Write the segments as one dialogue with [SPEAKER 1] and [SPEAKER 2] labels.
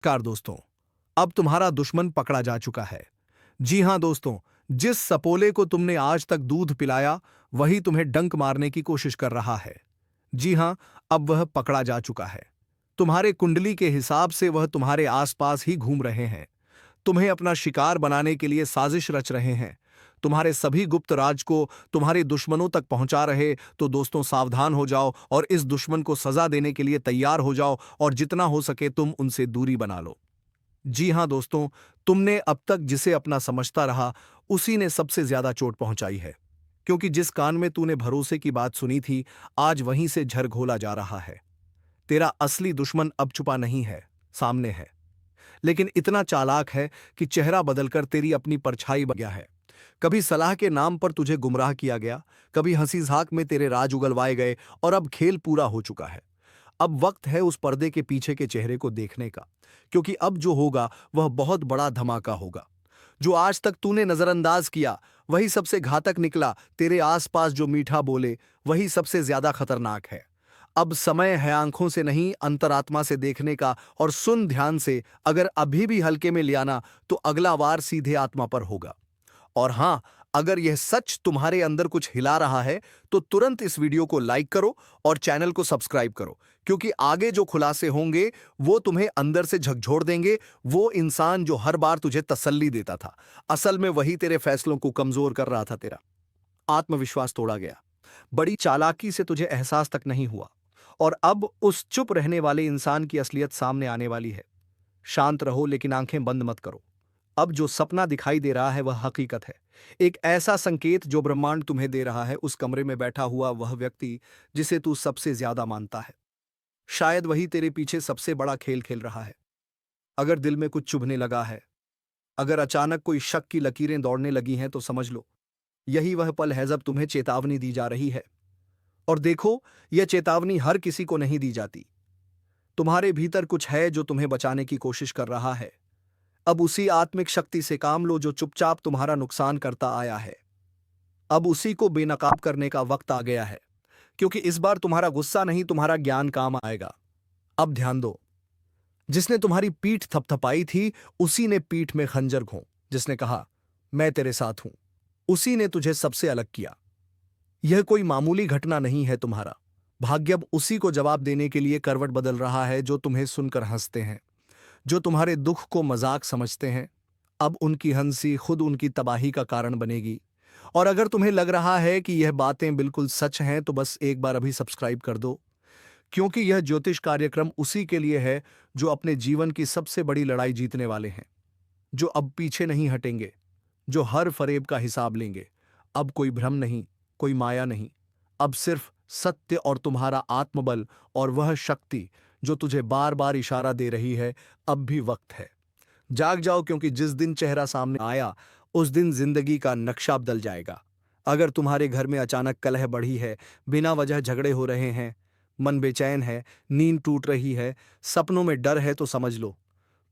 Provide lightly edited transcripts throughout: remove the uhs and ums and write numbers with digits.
[SPEAKER 1] Car दोस्तों, अब तुम्हारा दुश्मन पकड़ा जा चुका है। जी हां दोस्तों, जिस सपोले को तुमने आज तक दूध पिलाया, वही तुम्हें डंक मारने की कोशिश कर रहा है। जी हां, अब वह पकड़ा जा चुका है। तुम्हारे कुंडली के हिसाब से वह तुम्हारे आसपास ही घूम रहे हैं। तुम्हें अपना शिकार बनाने के लिए साजिश रच रहे हैं। तुम्हारे सभी गुप्त राज को तुम्हारे दुश्मनों तक पहुंचा रहे। तो दोस्तों, सावधान हो जाओ और इस दुश्मन को सजा देने के लिए तैयार हो जाओ और जितना हो सके तुम उनसे दूरी बना लो। जी हां दोस्तों, तुमने अब तक जिसे अपना समझता रहा, उसी ने सबसे ज्यादा चोट पहुंचाई है। क्योंकि जिस कान में तूने भरोसे की बात सुनी थी, आज वहीं से झरघोला जा रहा है। तेरा असली दुश्मन अब छुपा नहीं है, सामने है। लेकिन इतना चालाक है कि चेहरा बदलकर तेरी अपनी परछाई बन गया है। कभी सलाह के नाम पर तुझे गुमराह किया गया, कभी हंसी झाक में तेरे राज उगलवाए गए, और अब खेल पूरा हो चुका है। अब वक्त है उस पर्दे के पीछे के चेहरे को देखने का, क्योंकि अब जो होगा वह बहुत बड़ा धमाका होगा। जो आज तक तूने नजरअंदाज किया, वही सबसे घातक निकला। तेरे आसपास जो मीठा बोले, वही सबसे ज्यादा खतरनाक है। अब समय है आंखों से नहीं, अंतरात्मा से देखने का। और सुन ध्यान से, अगर अभी भी हल्के में लिया ना, तो अगला वार सीधे आत्मा पर होगा। और हां, अगर यह सच तुम्हारे अंदर कुछ हिला रहा है, तो तुरंत इस वीडियो को लाइक करो और चैनल को सब्सक्राइब करो, क्योंकि आगे जो खुलासे होंगे वो तुम्हें अंदर से झकझोर देंगे। वो इंसान जो हर बार तुझे तसल्ली देता था, असल में वही तेरे फैसलों को कमजोर कर रहा था। तेरा आत्मविश्वास तोड़ा गया, बड़ी चालाकी से तुझे एहसास तक नहीं हुआ। और अब उस चुप रहने वाले इंसान की असलियत सामने आने वाली है। शांत रहो, लेकिन आंखें बंद मत करो। अब जो सपना दिखाई दे रहा है वह हकीकत है। एक ऐसा संकेत जो ब्रह्मांड तुम्हें दे रहा है। उस कमरे में बैठा हुआ वह व्यक्ति जिसे तू सबसे ज्यादा मानता है, शायद वही तेरे पीछे सबसे बड़ा खेल खेल रहा है। अगर दिल में कुछ चुभने लगा है, अगर अचानक कोई शक की लकीरें दौड़ने लगी हैं, तो समझ लो यही वह पल है जब तुम्हें चेतावनी दी जा रही है। और देखो, यह चेतावनी हर किसी को नहीं दी जाती। तुम्हारे भीतर कुछ है जो तुम्हें बचाने की कोशिश कर रहा है। अब उसी आत्मिक शक्ति से काम लो जो चुपचाप तुम्हारा नुकसान करता आया है। अब उसी को बेनकाब करने का वक्त आ गया है, क्योंकि इस बार तुम्हारा गुस्सा नहीं, तुम्हारा ज्ञान काम आएगा। अब ध्यान दो, जिसने तुम्हारी पीठ थपथपाई थी, उसी ने पीठ में खंजर घों। जिसने कहा मैं तेरे साथ हूं, उसी ने तुझे सबसे अलग किया। यह कोई मामूली घटना नहीं है। तुम्हारा भाग्य अब उसी को जवाब देने के लिए करवट बदल रहा है, जो तुम्हें सुनकर हंसते हैं, जो तुम्हारे दुख को मजाक समझते हैं। अब उनकी हंसी खुद उनकी तबाही का कारण बनेगी। और अगर तुम्हें लग रहा है कि यह बातें बिल्कुल सच हैं, तो बस एक बार अभी सब्सक्राइब कर दो, क्योंकि यह ज्योतिष कार्यक्रम उसी के लिए है जो अपने जीवन की सबसे बड़ी लड़ाई जीतने वाले हैं, जो अब पीछे नहीं हटेंगे, जो हर फरेब का हिसाब लेंगे। अब कोई भ्रम नहीं, कोई माया नहीं, अब सिर्फ सत्य और तुम्हारा आत्मबल और वह शक्ति जो तुझे बार बार इशारा दे रही है। अब भी वक्त है, जाग जाओ, क्योंकि जिस दिन चेहरा सामने आया, उस दिन जिंदगी का नक्शा बदल जाएगा। अगर तुम्हारे घर में अचानक कलह बढ़ी है, बिना वजह झगड़े हो रहे हैं, मन बेचैन है, नींद टूट रही है, सपनों में डर है, तो समझ लो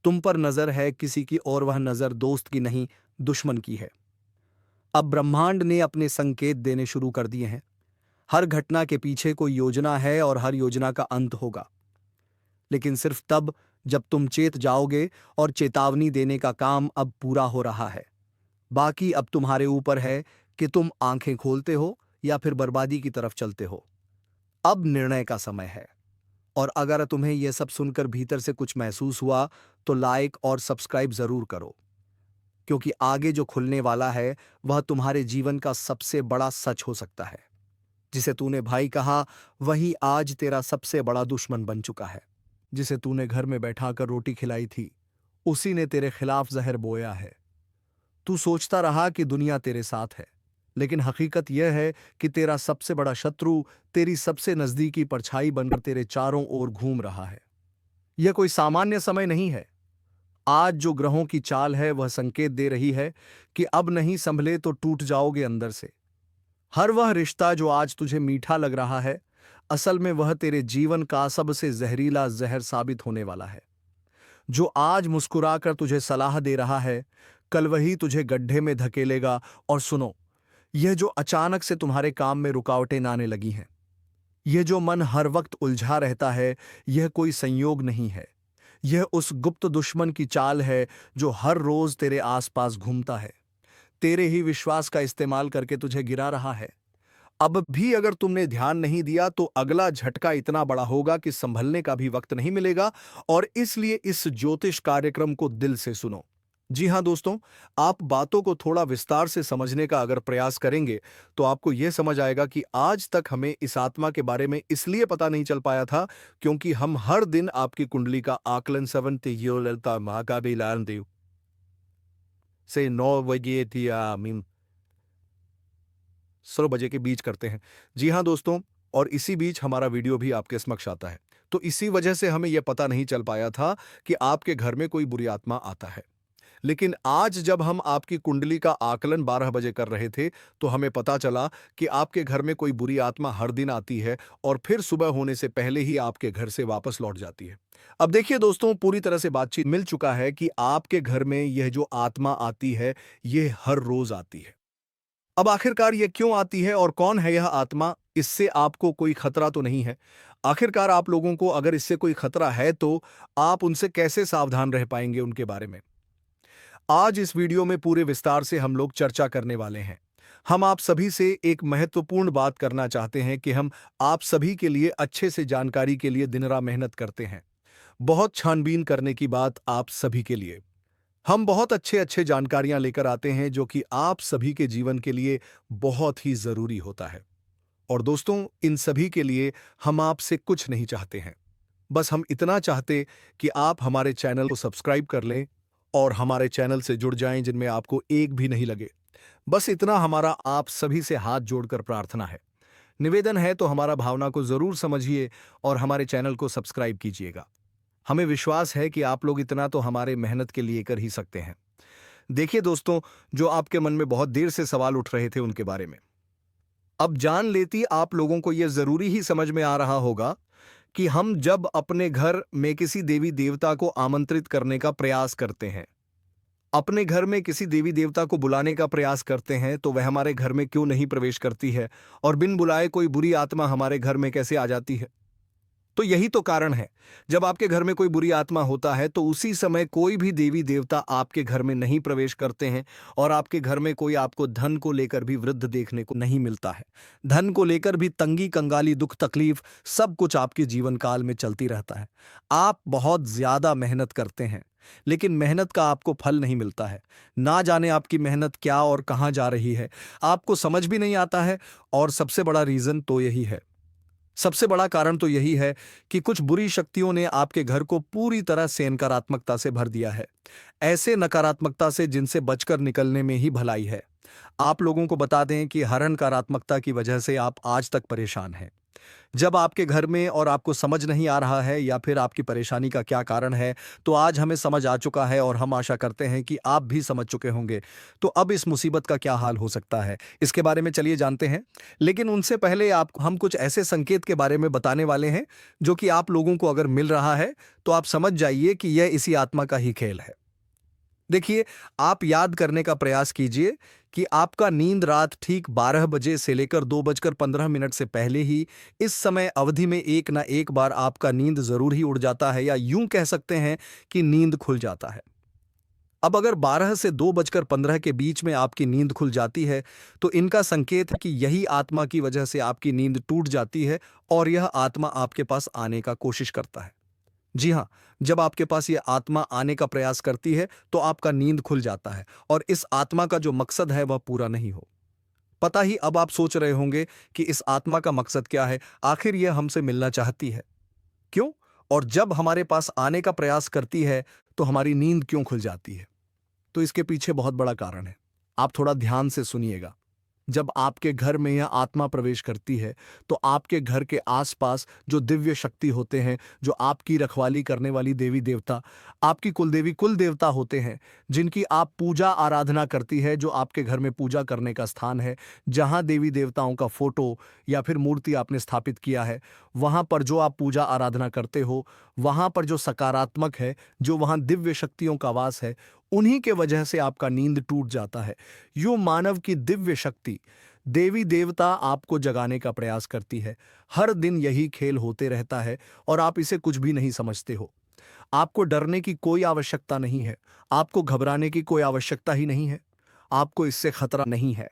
[SPEAKER 1] तुम पर नजर है किसी की, और वह नजर दोस्त की नहीं, दुश्मन की है। अब ब्रह्मांड ने अपने संकेत देने शुरू कर दिए हैं। हर घटना के पीछे कोई योजना है और हर योजना का अंत होगा, लेकिन सिर्फ तब जब तुम चेत जाओगे। और चेतावनी देने का काम अब पूरा हो रहा है। बाकी अब तुम्हारे ऊपर है कि तुम आंखें खोलते हो या फिर बर्बादी की तरफ चलते हो। अब निर्णय का समय है। और अगर तुम्हें यह सब सुनकर भीतर से कुछ महसूस हुआ, तो लाइक और सब्सक्राइब जरूर करो, क्योंकि आगे जो खुलने वाला है वह तुम्हारे जीवन का सबसे बड़ा सच हो सकता है। जिसे तूने भाई कहा, वही आज तेरा सबसे बड़ा दुश्मन बन चुका है। जिसे तूने घर में बैठाकर रोटी खिलाई थी, उसी ने तेरे खिलाफ जहर बोया है। तू सोचता रहा कि दुनिया तेरे साथ है, लेकिन हकीकत यह है कि तेरा सबसे बड़ा शत्रु तेरी सबसे नजदीकी परछाई बनकर तेरे चारों ओर घूम रहा है। यह कोई सामान्य समय नहीं है। आज जो ग्रहों की चाल है वह संकेत दे रही है कि अब नहीं संभले तो टूट जाओगे अंदर से। हर वह रिश्ता जो आज तुझे मीठा लग रहा है, असल में वह तेरे जीवन का सबसे जहरीला जहर साबित होने वाला है। जो आज मुस्कुराकर तुझे सलाह दे रहा है, कल वही तुझे गड्ढे में धकेलेगा। और सुनो, यह जो अचानक से तुम्हारे काम में रुकावटें आने लगी हैं, यह जो मन हर वक्त उलझा रहता है, यह कोई संयोग नहीं है। यह उस गुप्त दुश्मन की चाल है जो हर रोज तेरे आसपास घूमता है, तेरे ही विश्वास का इस्तेमाल करके तुझे गिरा रहा है। अब भी अगर तुमने ध्यान नहीं दिया तो अगला झटका इतना बड़ा होगा कि संभलने का भी वक्त नहीं मिलेगा। और इसलिए इस ज्योतिष कार्यक्रम को दिल से सुनो। जी हां दोस्तों, आप बातों को थोड़ा विस्तार से समझने का अगर प्रयास करेंगे तो आपको यह समझ आएगा कि आज तक हमें इस आत्मा के बारे में इसलिए पता नहीं चल पाया था क्योंकि हम हर दिन आपकी कुंडली का आकलन 7 ललिता महाकाबिलान देव से 9 बजे थी 16 बजे के बीच करते हैं। जी हाँ दोस्तों, और इसी बीच हमारा वीडियो भी आपके समक्ष आता है। तो इसी वजह से हमें यह पता नहीं चल पाया था कि आपके घर में कोई बुरी आत्मा आता है। लेकिन आज जब हम आपकी कुंडली का आकलन 12 बजे कर रहे थे तो हमें पता चला कि आपके घर में कोई बुरी आत्मा हर दिन आती है और फिर सुबह होने से पहले ही आपके घर से वापस लौट जाती है। अब देखिए दोस्तों, पूरी तरह से बातचीत मिल चुका है कि आपके घर में यह जो आत्मा आती है, यह हर रोज आती है। अब आखिरकार ये क्यों आती है और कौन है यह आत्मा? इससे आपको कोई खतरा तो नहीं है? आखिरकार आप लोगों को अगर इससे कोई खतरा है तो आप उनसे कैसे सावधान रह पाएंगे उनके बारे में? आज इस वीडियो में पूरे विस्तार से हम लोग चर्चा करने वाले हैं। हम आप सभी से एक महत्वपूर्ण बात करना चाहते हैं कि हम आप सभी के लिए अच्छे से जानकारी के लिए दिन रात मेहनत करते हैं। बहुत छानबीन करने की बात आप सभी के लिए। हम बहुत अच्छे अच्छे जानकारियां लेकर आते हैं जो कि आप सभी के जीवन के लिए बहुत ही जरूरी होता है। और दोस्तों, इन सभी के लिए हम आपसे कुछ नहीं चाहते हैं। बस हम इतना चाहते कि आप हमारे चैनल को सब्सक्राइब कर लें और हमारे चैनल से जुड़ जाएं जिनमें आपको एक भी नहीं लगे। बस इतना हमारा आप सभी से हाथ जोड़कर प्रार्थना है। निवेदन है तो हमारा भावना को जरूर समझिए और हमारे चैनल को सब्सक्राइब कीजिएगा। हमें विश्वास है कि आप लोग इतना तो हमारे मेहनत के लिए कर ही सकते हैं। देखिए दोस्तों, जो आपके मन में बहुत देर से सवाल उठ रहे थे उनके बारे में अब जान लेती आप लोगों को यह जरूरी ही समझ में आ रहा होगा कि हम जब अपने घर में किसी देवी देवता को आमंत्रित करने का प्रयास करते हैं, अपने घर में किसी देवी देवता को बुलाने का प्रयास करते हैं, तो वह हमारे घर में क्यों नहीं प्रवेश करती है और बिन बुलाए कोई बुरी आत्मा हमारे घर में कैसे आ जाती है? तो यही तो कारण है। जब आपके घर में कोई बुरी आत्मा होता है तो उसी समय कोई भी देवी देवता आपके घर में नहीं प्रवेश करते हैं और आपके घर में कोई आपको धन को लेकर भी वृद्ध देखने को नहीं मिलता है। धन को लेकर भी तंगी कंगाली दुख तकलीफ सब कुछ आपके जीवन काल में चलती रहता है। आप बहुत ज्यादा मेहनत करते हैं लेकिन मेहनत का आपको फल नहीं मिलता है। ना जाने आपकी मेहनत क्या और कहां जा रही है, आपको समझ भी नहीं आता है। और सबसे बड़ा रीजन तो यही है, सबसे बड़ा कारण तो यही है कि कुछ बुरी शक्तियों ने आपके घर को पूरी तरह से नकारात्मकता से भर दिया है। ऐसे नकारात्मकता से जिनसे बचकर निकलने में ही भलाई है। आप लोगों को बता दें कि हर नकारात्मकता की वजह से आप आज तक परेशान हैं। जब आपके घर में और आपको समझ नहीं आ रहा है या फिर आपकी परेशानी का क्या कारण है, तो आज हमें समझ आ चुका है और हम आशा करते हैं कि आप भी समझ चुके होंगे। तो अब इस मुसीबत का क्या हाल हो सकता है, इसके बारे में चलिए जानते हैं। लेकिन उनसे पहले आप हम कुछ ऐसे संकेत के बारे में बताने वाले हैं जो कि आप लोगों को अगर मिल रहा है तो आप समझ जाइए कि यह इसी आत्मा का ही खेल है। देखिए, आप याद करने का प्रयास कीजिए कि आपका नींद रात ठीक 12 बजे से लेकर 2:15 से पहले ही इस समय अवधि में एक ना एक बार आपका नींद जरूर ही उड़ जाता है, या यूं कह सकते हैं कि नींद खुल जाता है। अब अगर 12 से 2:15 के बीच में आपकी नींद खुल जाती है तो इनका संकेत है कि यही आत्मा की वजह से आपकी नींद टूट जाती है और यह आत्मा आपके पास आने का कोशिश करता है। जी हाँ, जब आपके पास ये आत्मा आने का प्रयास करती है तो आपका नींद खुल जाता है और इस आत्मा का जो मकसद है वह पूरा नहीं हो पता ही। अब आप सोच रहे होंगे कि इस आत्मा का मकसद क्या है, आखिर यह हमसे मिलना चाहती है क्यों, और जब हमारे पास आने का प्रयास करती है तो हमारी नींद क्यों खुल जाती है? तो इसके पीछे बहुत बड़ा कारण है। आप थोड़ा ध्यान से सुनिएगा। जब आपके घर में यह आत्मा प्रवेश करती है तो आपके घर के आसपास जो दिव्य शक्ति होते हैं, जो आपकी रखवाली करने वाली देवी देवता, आपकी कुलदेवी कुल देवता होते हैं, जिनकी आप पूजा आराधना करती है, जो आपके घर में पूजा करने का स्थान है, जहां देवी देवताओं का फोटो या फिर मूर्ति आपने स्थापित किया है, वहां पर जो आप पूजा आराधना करते हो, वहां पर जो सकारात्मक है, जो वहां दिव्य शक्तियों का वास है, उन्हीं के वजह से आपका नींद टूट जाता है। यो मानव की दिव्य शक्ति देवी देवता आपको जगाने का प्रयास करती है। हर दिन यही खेल होते रहता है और आप इसे कुछ भी नहीं समझते हो। आपको डरने की कोई आवश्यकता नहीं है, आपको घबराने की कोई आवश्यकता ही नहीं है, आपको इससे खतरा नहीं है।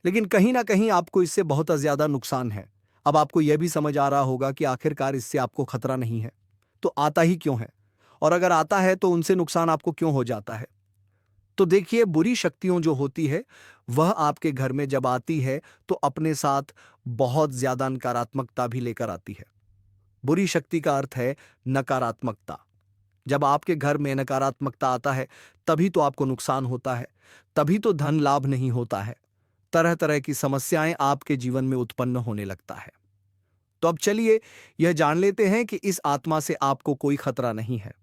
[SPEAKER 1] लेकिन कहीं ना कहीं आपको इससे बहुत ज्यादा नुकसान है। अब आपको यह भी समझ आ रहा होगा कि आखिरकार इससे आपको खतरा नहीं है, तो आता ही क्यों है, और अगर आता है तो उनसे नुकसान आपको क्यों हो जाता है। तो देखिए, बुरी शक्तियों जो होती है वह आपके घर में जब आती है तो अपने साथ बहुत ज्यादा नकारात्मकता भी लेकर आती है। बुरी शक्ति का अर्थ है नकारात्मकता। जब आपके घर में नकारात्मकता आता है तभी तो आपको नुकसान होता है, तभी तो धन लाभ नहीं होता है, तरह तरह की समस्याएं आपके जीवन में उत्पन्न होने लगता है। तो अब चलिए यह जान लेते हैं कि इस आत्मा से आपको कोई खतरा नहीं है।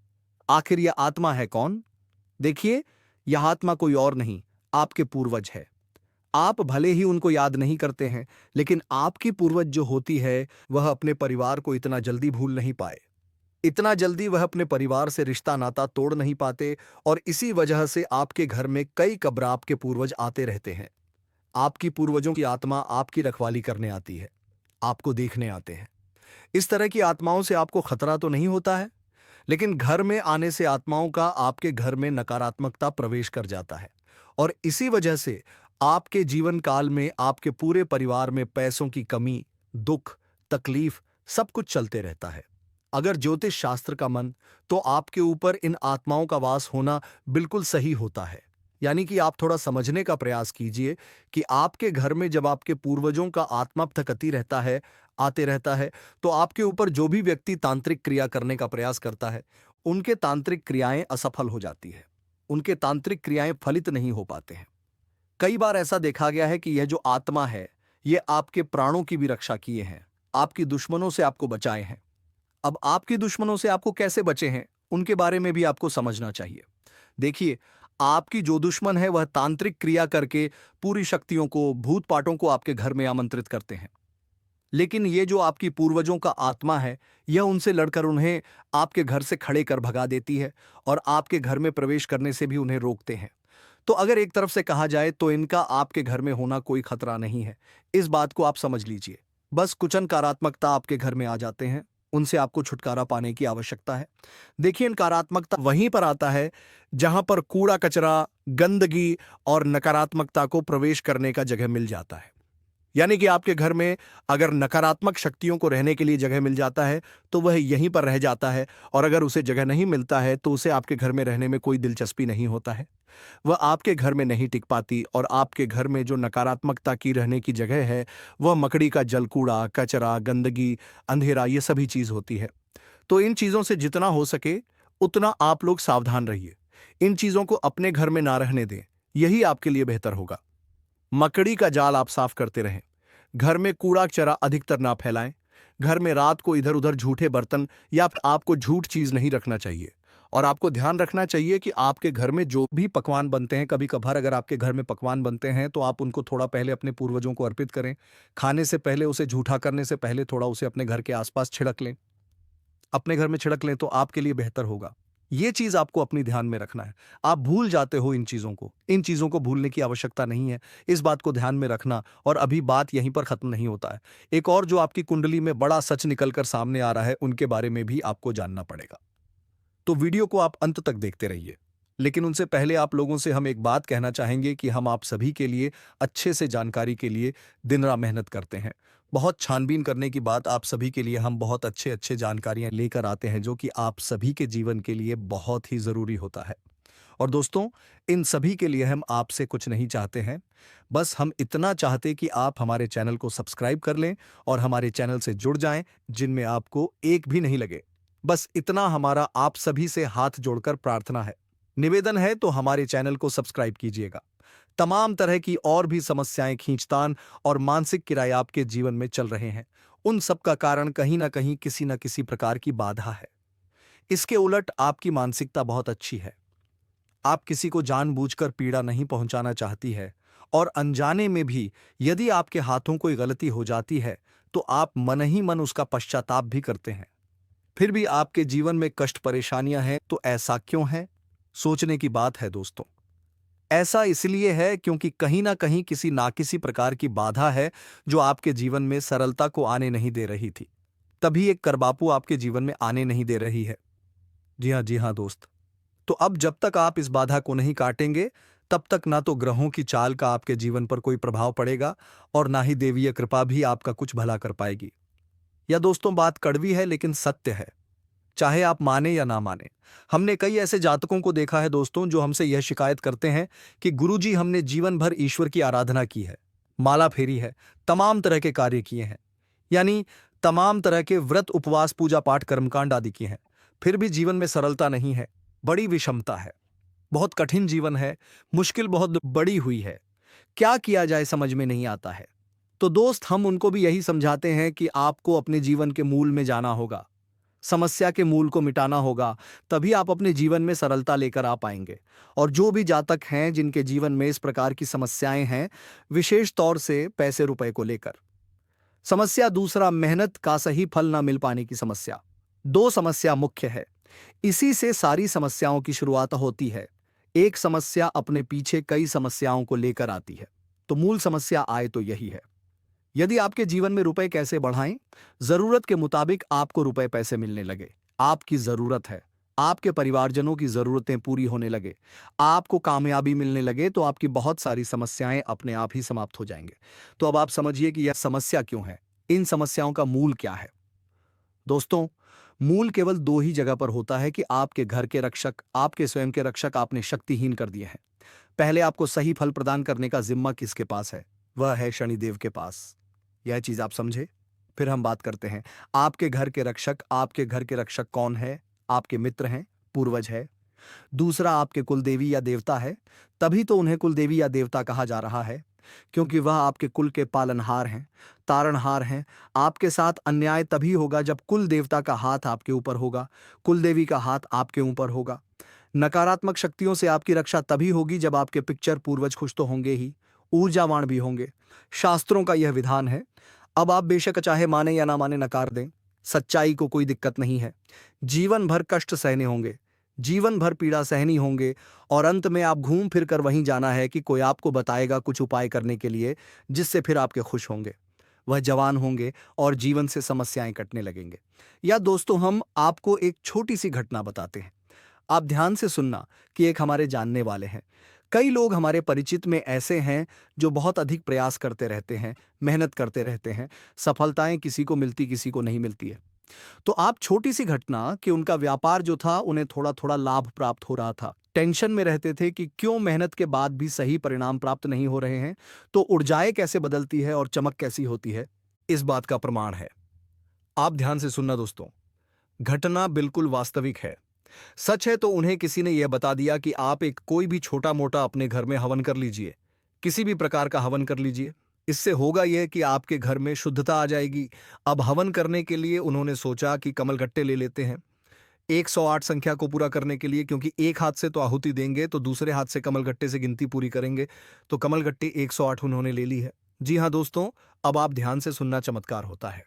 [SPEAKER 1] आखिर यह आत्मा है कौन? देखिए, यह आत्मा कोई और नहीं, आपके पूर्वज है। आप भले ही उनको याद नहीं करते हैं, लेकिन आपकी पूर्वज जो होती है वह अपने परिवार को इतना जल्दी भूल नहीं पाए। इतना जल्दी वह अपने परिवार से रिश्ता नाता तोड़ नहीं पाते, और इसी वजह से आपके घर में कई कब्र आपके पूर्वज आते रहते हैं। आपकी पूर्वजों की आत्मा आपकी रखवाली करने आती है, आपको देखने आते हैं। इस तरह की आत्माओं से आपको खतरा तो नहीं होता है, लेकिन घर में आने से आत्माओं का आपके घर में नकारात्मकता प्रवेश कर जाता है, और इसी वजह से आपके जीवन काल में आपके पूरे परिवार में पैसों की कमी, दुख, तकलीफ सब कुछ चलते रहता है। अगर ज्योतिष शास्त्र का मन, तो आपके ऊपर इन आत्माओं का वास होना बिल्कुल सही होता है। यानी कि आप थोड़ा समझने का प्रयास कीजिए कि आपके घर में जब आपके पूर्वजों का आत्मा भटकती रहता है, आते रहता है, तो आपके ऊपर जो भी व्यक्ति तांत्रिक क्रिया करने का प्रयास करता है, उनके तांत्रिक क्रियाएं असफल हो जाती है, उनके तांत्रिक क्रियाएं फलित नहीं हो पाते हैं। कई बार ऐसा देखा गया है कि यह जो आत्मा है, यह आपके प्राणों की भी रक्षा किए हैं, आपकी दुश्मनों से आपको बचाए हैं। अब आपके दुश्मनों से आपको कैसे बचे हैं, उनके बारे में भी आपको समझना चाहिए। देखिए, आपकी जो दुश्मन है वह तांत्रिक क्रिया करके पूरी शक्तियों को, भूत पाटों को आपके घर में आमंत्रित करते हैं। लेकिन ये जो आपकी पूर्वजों का आत्मा है, यह उनसे लड़कर उन्हें आपके घर से खड़े कर भगा देती है, और आपके घर में प्रवेश करने से भी उन्हें रोकते हैं। तो अगर एक तरफ से कहा जाए तो इनका आपके घर में होना कोई खतरा नहीं है, इस बात को आप समझ लीजिए। बस कुछ नकारात्मकता आपके घर में आ जाते हैं, उनसे आपको छुटकारा पाने की आवश्यकता है। देखिए, नकारात्मकता वहीं पर आता है जहां पर कूड़ा कचरा, गंदगी और नकारात्मकता को प्रवेश करने का जगह मिल जाता है। यानी कि आपके घर में अगर नकारात्मक शक्तियों को रहने के लिए जगह मिल जाता है तो वह यहीं पर रह जाता है, और अगर उसे जगह नहीं मिलता है तो उसे आपके घर में रहने में कोई दिलचस्पी नहीं होता है। वह आपके घर में नहीं टिक पाती, और आपके घर में जो नकारात्मकता की रहने की जगह है वह मकड़ी का जल, कूड़ा कचरा, गंदगी, अंधेरा, ये सभी चीज होती है। तो इन चीजों से जितना हो सके उतना आप लोग सावधान रहिए। इन चीजों को अपने घर में ना रहने दें, यही आपके लिए बेहतर होगा। मकड़ी का जाल आप साफ करते रहें। घर में कूड़ा कचरा अधिकतर ना फैलाएं। घर में रात को इधर उधर झूठे बर्तन या आपको झूठ चीज नहीं रखना चाहिए। और आपको ध्यान रखना चाहिए कि आपके घर में जो भी पकवान बनते हैं, कभी कभार अगर आपके घर में पकवान बनते हैं तो आप उनको थोड़ा पहले अपने पूर्वजों को अर्पित करें। खाने से पहले, उसे झूठा करने से पहले थोड़ा उसे अपने घर के आसपास छिड़क लें। अपने घर में छिड़क लें तो आपके लिए बेहतर होगा। ये चीज आपको अपनी ध्यान में रखना है। आप भूल जाते हो इन चीजों को, इन चीजों को भूलने की आवश्यकता नहीं है। इस बात को ध्यान में रखना, और अभी बात यहीं पर खत्म नहीं होता है। एक और जो आपकी कुंडली में बड़ा सच निकलकर सामने आ रहा है, उनके बारे में भी आपको जानना पड़ेगा। तो वीडियो को आप अंत तक देखते रहिए। लेकिन उनसे पहले आप लोगों से हम एक बात कहना चाहेंगे कि हम आप सभी के लिए अच्छे से जानकारी के लिए दिन रात मेहनत करते हैं। बहुत छानबीन करने की बात आप सभी के लिए हम बहुत अच्छे अच्छे जानकारियां लेकर आते हैं, जो कि आप सभी के जीवन के लिए बहुत ही ज़रूरी होता है। और दोस्तों, इन सभी के लिए हम आपसे कुछ नहीं चाहते हैं, बस हम इतना चाहते कि आप हमारे चैनल को सब्सक्राइब कर लें और हमारे चैनल से जुड़ जाएं, जिनमें आपको एक भी नहीं लगे। बस इतना हमारा आप सभी से हाथ जोड़कर प्रार्थना है, निवेदन है। तो हमारे चैनल को सब्सक्राइब कीजिएगा। तमाम तरह की और भी समस्याएं, खींचतान और मानसिक किराए आपके जीवन में चल रहे हैं, उन सब का कारण कहीं ना कहीं किसी न किसी प्रकार की बाधा है। इसके उलट आपकी मानसिकता बहुत अच्छी है। आप किसी को जानबूझकर पीड़ा नहीं पहुंचाना चाहती है, और अनजाने में भी यदि आपके हाथों कोई गलती हो जाती है तो आप मन ही मन उसका पश्चाताप भी करते हैं। फिर भी आपके जीवन में कष्ट, परेशानियां हैं, तो ऐसा क्यों है? सोचने की बात है दोस्तों। ऐसा इसलिए है क्योंकि कहीं ना कहीं किसी ना किसी प्रकार की बाधा है जो आपके जीवन में सरलता को आने नहीं दे रही थी। तभी एक करबापू आपके जीवन में आने नहीं दे रही है। जी हाँ दोस्त। तो अब जब तक आप इस बाधा को नहीं काटेंगे, तब तक ना तो ग्रहों की चाल का आपके जीवन पर कोई प्रभाव पड़ेगा और ना ही देवीय कृपा भी आपका कुछ भला कर पाएगी। यह दोस्तों बात कड़वी है लेकिन सत्य है, चाहे आप माने या ना माने। हमने कई ऐसे जातकों को देखा है दोस्तों जो हमसे यह शिकायत करते हैं कि गुरुजी हमने जीवन भर ईश्वर की आराधना की है, माला फेरी है, तमाम तरह के कार्य किए हैं, यानी तमाम तरह के व्रत उपवास पूजा पाठ कर्मकांड आदि किए हैं, फिर भी जीवन में सरलता नहीं है, बड़ी विषमता है, बहुत कठिन जीवन है, मुश्किल बहुत बड़ी हुई है, क्या किया जाए समझ में नहीं आता है। तो दोस्त हम उनको भी यही समझाते हैं कि आपको अपने जीवन के मूल में जाना होगा, समस्या के मूल को मिटाना होगा, तभी आप अपने जीवन में सरलता लेकर आ पाएंगे। और जो भी जातक हैं जिनके जीवन में इस प्रकार की समस्याएं हैं, विशेष तौर से पैसे रुपए को लेकर समस्या, दूसरा मेहनत का सही फल ना मिल पाने की समस्या, दो समस्या मुख्य है। इसी से सारी समस्याओं की शुरुआत होती है। एक समस्या अपने पीछे कई समस्याओं को लेकर आती है, तो मूल समस्या आए तो यही है। यदि आपके जीवन में रुपए कैसे बढ़ाएं, जरूरत के मुताबिक आपको रुपए पैसे मिलने लगे, आपकी जरूरत है, आपके परिवारजनों की जरूरतें पूरी होने लगे, आपको कामयाबी मिलने लगे, तो आपकी बहुत सारी समस्याएं अपने आप ही समाप्त हो जाएंगे। तो अब आप समझिए कि यह समस्या क्यों है, इन समस्याओं का मूल क्या है। दोस्तों, मूल केवल दो ही जगह पर होता है कि आपके घर के रक्षक, आपके स्वयं के रक्षक आपने शक्तिहीन कर दिए हैं। पहले आपको सही फल प्रदान करने का जिम्मा किसके पास है? वह है शनिदेव के पास। यह चीज आप समझे, फिर हम बात करते हैं। आपके घर के रक्षक, आपके घर के रक्षक कौन है? आपके मित्र हैं, पूर्वज है। दूसरा आपके कुलदेवी या देवता है, तभी तो उन्हें कुलदेवी या देवता कहा जा रहा है, क्योंकि वह आपके कुल के पालनहार हैं, तारणहार हैं। आपके साथ अन्याय तभी होगा जब कुल देवता का हाथ आपके ऊपर होगा, कुलदेवी का हाथ आपके ऊपर होगा। नकारात्मक शक्तियों से आपकी रक्षा तभी होगी जब आपके पिक्चर पूर्वज खुश तो होंगे ही, ऊर्जावान भी होंगे। शास्त्रों का यह विधान है। अब आप बेशक चाहे माने या ना माने, नकार दें, सच्चाई को कोई दिक्कत नहीं है। जीवन भर कष्ट सहने होंगे, जीवन भर पीड़ा सहनी होंगे, और अंत में आप घूम फिर कर वहीं जाना है कि कोई आपको बताएगा कुछ उपाय करने के लिए, जिससे फिर आपके खुश होंगे, वह जवान होंगे और जीवन से समस्याएं कटने लगेंगे। या दोस्तों, हम आपको एक छोटी सी घटना बताते हैं, आप ध्यान से सुनना कि एक हमारे जानने वाले हैं। कई लोग हमारे परिचित में ऐसे हैं जो बहुत अधिक प्रयास करते रहते हैं, मेहनत करते रहते हैं, सफलताएं किसी को मिलती किसी को नहीं मिलती है। तो आप छोटी सी घटना कि उनका व्यापार जो था उन्हें थोड़ा थोड़ा लाभ प्राप्त हो रहा था, टेंशन में रहते थे कि क्यों मेहनत के बाद भी सही परिणाम प्राप्त नहीं हो रहे हैं, तो ऊर्जाएं कैसे बदलती है और चमक कैसी होती है, इस बात का प्रमाण है। आप ध्यान से सुनना दोस्तों, घटना बिल्कुल वास्तविक है, सच है। तो उन्हें किसी ने यह बता दिया कि आप एक कोई भी छोटा मोटा अपने घर में हवन कर लीजिए, किसी भी प्रकार का हवन कर लीजिए, इससे होगा यह कि आपके घर में शुद्धता आ जाएगी। अब हवन करने के लिए उन्होंने सोचा कि कमलगट्टे ले लेते हैं 108 संख्या को पूरा करने के लिए, क्योंकि एक हाथ से तो आहुति देंगे तो दूसरे हाथ से कमलगट्टे से गिनती पूरी करेंगे, तो कमलगट्टे 108 उन्होंने ले ली है। जी हाँ दोस्तों, अब आप ध्यान से सुनना, चमत्कार होता है।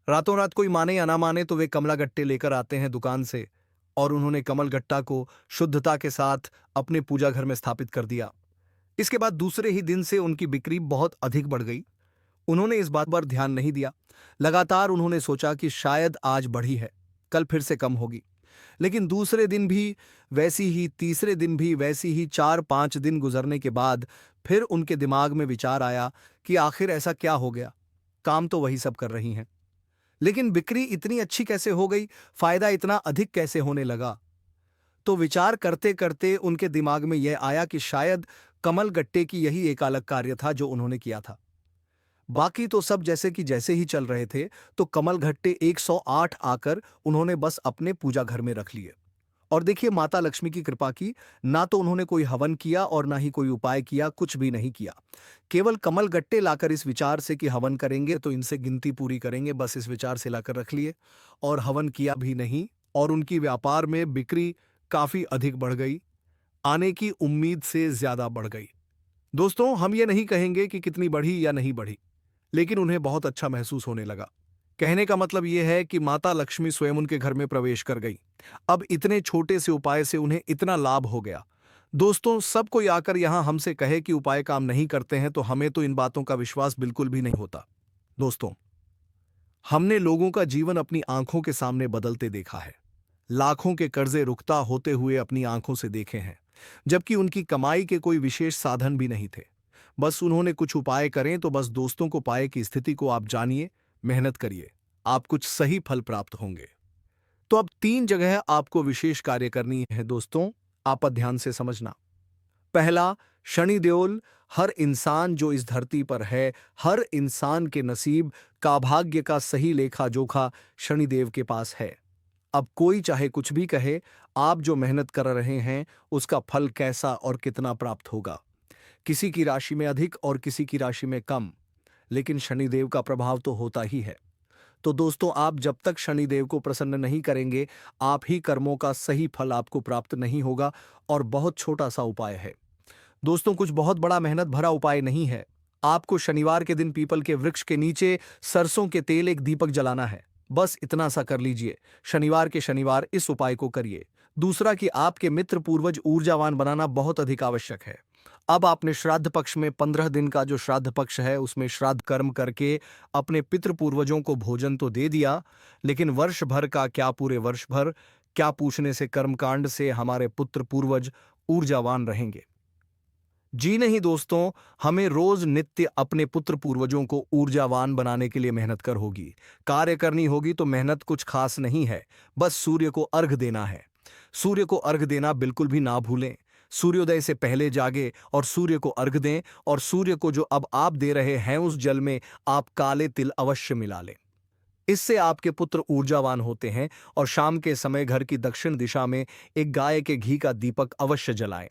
[SPEAKER 1] रातों रात, कोई माने या ना माने, तो वे कमलागट्टे लेकर आते हैं दुकान से, और उन्होंने कमलगट्टा को शुद्धता के साथ अपने पूजा घर में स्थापित कर दिया। इसके बाद दूसरे ही दिन से उनकी बिक्री बहुत अधिक बढ़ गई। उन्होंने इस बात पर ध्यान नहीं दिया। लगातार उन्होंने सोचा कि शायद आज बढ़ी है, कल फिर से कम होगी। लेकिन दूसरे दिन भी वैसी ही, तीसरे दिन भी वैसी ही, 4-5 दिन गुजरने के बाद फिर उनके दिमाग में विचार आया कि आखिर ऐसा क्या हो गया, काम तो वही सब कर रही हैं, लेकिन बिक्री इतनी अच्छी कैसे हो गई, फायदा इतना अधिक कैसे होने लगा। तो विचार करते करते उनके दिमाग में यह आया कि शायद कमल गट्टे की यही एक अलग कार्य था जो उन्होंने किया था। बाकी तो सब जैसे कि जैसे ही चल रहे थे, तो कमल गट्टे 108 आकर उन्होंने बस अपने पूजा घर में रख लिए। और देखिए, माता लक्ष्मी की कृपा की, ना तो उन्होंने कोई हवन किया और ना ही कोई उपाय किया, कुछ भी नहीं किया। केवल कमल गट्टे लाकर इस विचार से कि हवन करेंगे तो इनसे गिनती पूरी करेंगे, बस इस विचार से लाकर रख लिए, और हवन किया भी नहीं, और उनकी व्यापार में बिक्री काफी अधिक बढ़ गई, आने की उम्मीद से ज्यादा बढ़ गई। दोस्तों, हम ये नहीं कहेंगे कि कितनी बढ़ी या नहीं बढ़ी, लेकिन उन्हें बहुत अच्छा महसूस होने लगा। कहने का मतलब यह है कि माता लक्ष्मी स्वयं उनके घर में प्रवेश कर गई। अब इतने छोटे से उपाय से उन्हें इतना लाभ हो गया। दोस्तों, सब कोई आकर यहां हमसे कहे कि उपाय काम नहीं करते हैं, तो हमें तो इन बातों का विश्वास बिल्कुल भी नहीं होता। दोस्तों, हमने लोगों का जीवन अपनी आंखों के सामने बदलते देखा है, लाखों के कर्जे रुकता होते हुए अपनी आंखों से देखे हैं, जबकि उनकी कमाई के कोई विशेष साधन भी नहीं थे। बस उन्होंने कुछ उपाय करें तो बस दोस्तों को पाए की स्थिति को आप जानिए, मेहनत करिए, आप कुछ सही फल प्राप्त होंगे। तो अब 3 जगह आपको विशेष कार्य करनी है दोस्तों, आप ध्यान से समझना। पहला, शनि देओल। हर इंसान जो इस धरती पर है, हर इंसान के नसीब का भाग्य का सही लेखा जोखा शनिदेव के पास है। अब कोई चाहे कुछ भी कहे, आप जो मेहनत कर रहे हैं उसका फल कैसा और कितना प्राप्त होगा। किसी की राशि में अधिक और किसी की राशि में कम, लेकिन शनिदेव का प्रभाव तो होता ही है। तो दोस्तों, आप जब तक शनिदेव को प्रसन्न नहीं करेंगे, आप ही कर्मों का सही फल आपको प्राप्त नहीं होगा। और बहुत छोटा सा उपाय है दोस्तों, कुछ बहुत बड़ा मेहनत भरा उपाय नहीं है। आपको शनिवार के दिन पीपल के वृक्ष के नीचे सरसों के तेल एक दीपक जलाना है। बस इतना सा कर लीजिए। शनिवार के शनिवार इस उपाय को करिए। दूसरा कि आपके मित्र पूर्वज ऊर्जावान बनाना बहुत अधिक आवश्यक है। अब आपने श्राद्ध पक्ष में 15 दिन का जो श्राद्ध पक्ष है उसमें श्राद्ध कर्म करके अपने पितृ पूर्वजों को भोजन तो दे दिया, लेकिन वर्ष भर का क्या, पूरे वर्ष भर क्या पूछने से कर्मकांड से हमारे पुत्र पूर्वज ऊर्जावान रहेंगे? जी नहीं दोस्तों, हमें रोज नित्य अपने पुत्र पूर्वजों को ऊर्जावान बनाने के लिए मेहनत कर होगी, कार्य करनी होगी। तो मेहनत कुछ खास नहीं है, बस सूर्य को अर्घ देना है। सूर्य को अर्घ देना बिल्कुल भी ना भूलें। सूर्योदय से पहले जागे और सूर्य को अर्घ दें, और सूर्य को जो अब आप दे रहे हैं उस जल में आप काले तिल अवश्य मिला लें। इससे आपके पुत्र ऊर्जावान होते हैं। और शाम के समय घर की दक्षिण दिशा में एक गाय के घी का दीपक अवश्य जलाएं।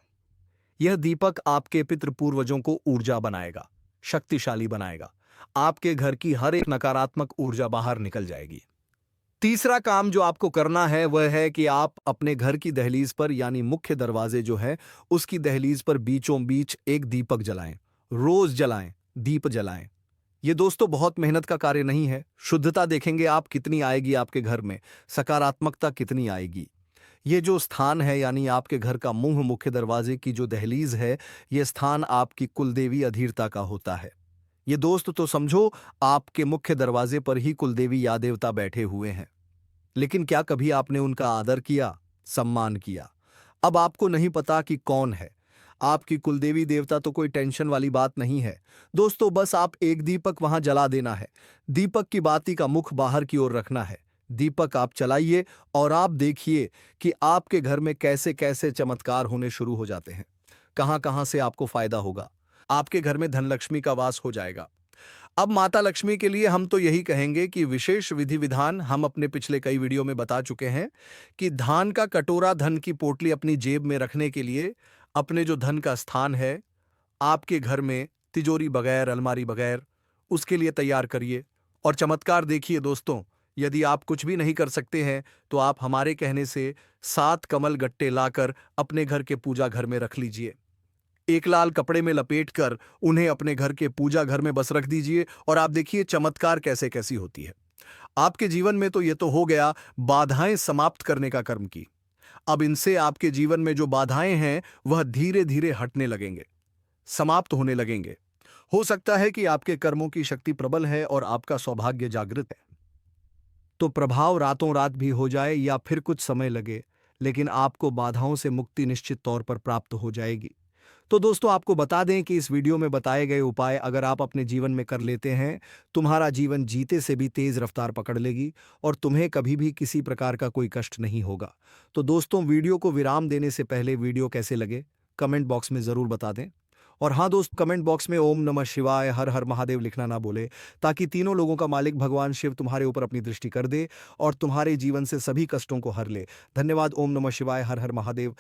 [SPEAKER 1] यह दीपक आपके पितृ पूर्वजों को ऊर्जा बनाएगा, शक्तिशाली बनाएगा। आपके घर की हर एक नकारात्मक ऊर्जा बाहर निकल जाएगी। तीसरा काम जो आपको करना है वह है कि आप अपने घर की दहलीज पर, यानी मुख्य दरवाजे जो है उसकी दहलीज पर बीचों बीच एक दीपक जलाएं। रोज जलाएं, दीप जलाएं। ये दोस्तों बहुत मेहनत का कार्य नहीं है। शुद्धता देखेंगे आप कितनी आएगी आपके घर में, सकारात्मकता कितनी आएगी। ये जो स्थान है, यानी आपके घर का मुंह, मुख्य दरवाजे की जो दहलीज है, ये स्थान आपकी कुलदेवी अधीरता का होता है। ये दोस्त तो समझो आपके मुख्य दरवाजे पर ही कुलदेवी या देवता बैठे हुए हैं। लेकिन क्या कभी आपने उनका आदर किया, सम्मान किया? अब आपको नहीं पता कि कौन है आपकी कुलदेवी देवता, तो कोई टेंशन वाली बात नहीं है दोस्तों। बस आप एक दीपक वहां जला देना है। दीपक की बाती का मुख बाहर की ओर रखना है। दीपक आप चलाइए और आप देखिए कि आपके घर में कैसे कैसे चमत्कार होने शुरू हो जाते हैं। कहां कहां से आपको फायदा होगा। आपके घर में धनलक्ष्मी का वास हो जाएगा। अब माता लक्ष्मी के लिए हम तो यही कहेंगे कि विशेष विधि विधान हम अपने पिछले कई वीडियो में बता चुके हैं कि धान का कटोरा, धन की पोटली अपनी जेब में रखने के लिए अपने जो धन का स्थान है आपके घर में, तिजोरी बगैर, अलमारी बगैर, उसके लिए तैयार करिए। और चमत्कार देखिए दोस्तों, यदि आप कुछ भी नहीं कर सकते हैं तो आप हमारे कहने से 7 कमल गट्टे लाकर अपने घर के पूजा घर में रख लीजिए। एक लाल कपड़े में लपेटकर उन्हें अपने घर के पूजा घर में बस रख दीजिए, और आप देखिए चमत्कार कैसे कैसी होती है आपके जीवन में। तो ये तो हो गया बाधाएं समाप्त करने का कर्म की। अब इनसे आपके जीवन में जो बाधाएं हैं वह धीरे धीरे हटने लगेंगे, समाप्त होने लगेंगे। हो सकता है कि आपके कर्मों की शक्ति प्रबल है और आपका सौभाग्य जागृत है, तो प्रभाव रातों रात भी हो जाए या फिर कुछ समय लगे, लेकिन आपको बाधाओं से मुक्ति निश्चित तौर पर प्राप्त हो जाएगी। तो दोस्तों, आपको बता दें कि इस वीडियो में बताए गए उपाय अगर आप अपने जीवन में कर लेते हैं, तुम्हारा जीवन जीते से भी तेज रफ्तार पकड़ लेगी और तुम्हें कभी भी किसी प्रकार का कोई कष्ट नहीं होगा। तो दोस्तों, वीडियो को विराम देने से पहले वीडियो कैसे लगे कमेंट बॉक्स में जरूर बता दें। और हाँ दोस्त, कमेंट बॉक्स में ओम नमः शिवाय, हर हर महादेव लिखना ना भूले, ताकि तीनों लोगों का मालिक भगवान शिव तुम्हारे ऊपर अपनी दृष्टि कर दे और तुम्हारे जीवन से सभी कष्टों को हर ले। धन्यवाद। ओम नमः शिवाय, हर हर महादेव।